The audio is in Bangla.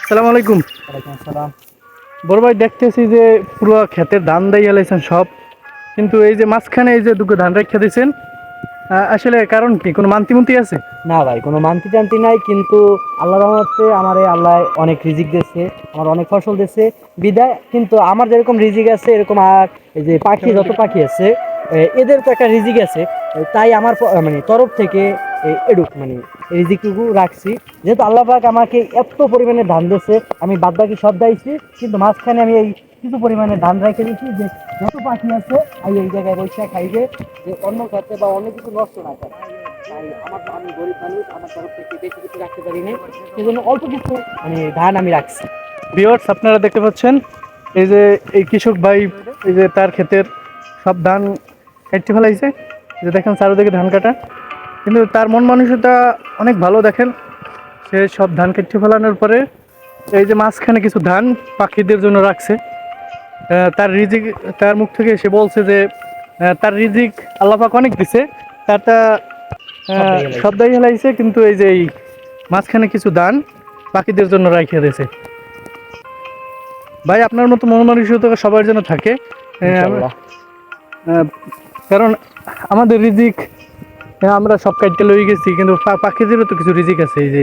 সালাম আলাইকুম। ওয়ালাইকুম আসসালাম। বড় ভাই, দেখতেছি যে পুরো ক্ষেতের ধান দিয়ে এলাইছেন সব, কিন্তু এই যে মাঝখানে এই যে দুটো ধান রেখে দিয়েছেন, আসলে কারণ কি? কোনো মান্তি মুন্তি আছে? না ভাই, কোনো মান্তি টান্তি নাই, কিন্তু আল্লাহ রহমতে আমার এই আল্লাহ অনেক রিজিক দিয়েছে, আমার অনেক ফসল দিয়েছে বিদায়। কিন্তু আমার যেরকম রিজিক আছে এরকম আর এই যে পাখি, যত পাখি আছে এদের তো একটা রিজিক আছে। তাই আমার মানে তরফ থেকে এডুক মানে রিজিকটুকু রাখছি। যেহেতু আল্লাহ পাক আমাকে এত পরিমাণে ধান দিয়েছে, আমি বাদ বাকি সব দাইছি, কিন্তু মাঝখানে আমি এই কিছু পরিমাণে ধান রেখে দিয়েছি যে যত পাখি আছে এই জায়গায় বৈশাখ খাইবে, যে অন্য ক্ষেত্রে বা অন্য কিছু নষ্ট না করে। তাই আমি গরিব মানুষ, আমার তরফ থেকে বেশি কিছু রাখতে পারি নাই, সেজন্য অল্প কিছু মানে ধান আমি রাখছি। ভিউয়ার্স, আপনারা দেখতে পাচ্ছেন এই যে এই কৃষক ভাই এই যে তার ক্ষেতের সব ধান কেটে ফেলাইছে। যে দেখেন চারিদিকে ধান কাটা, কিন্তু তার মন মানসিকতা অনেক ভালো। দেখেন সে সব ধান কেটে ফেলানোর পরে এই যে মাঝখানে কিছু ধান পাখিদের জন্য রাখছে। তার রিজিক, তার মুখ থেকে সে বলছে যে তার রিজিক আল্লাহ পাক অনেক দিছে, তারটা সব দেখে লাইছি। সব দাই হেলাইছে, কিন্তু এই যে এই মাঝখানে কিছু ধান পাখিদের জন্য রাখিয়ে দিয়েছে। ভাই, আপনার মতো মন মানসিকতা সবার জন্য থাকে। ইনশাল্লাহ। আহ, কারণ আমাদের রিজিক আমরা সব কাটতে লই গেছি, কিন্তু পাখিদেরও তো কিছু রিজিক আছে। এই যে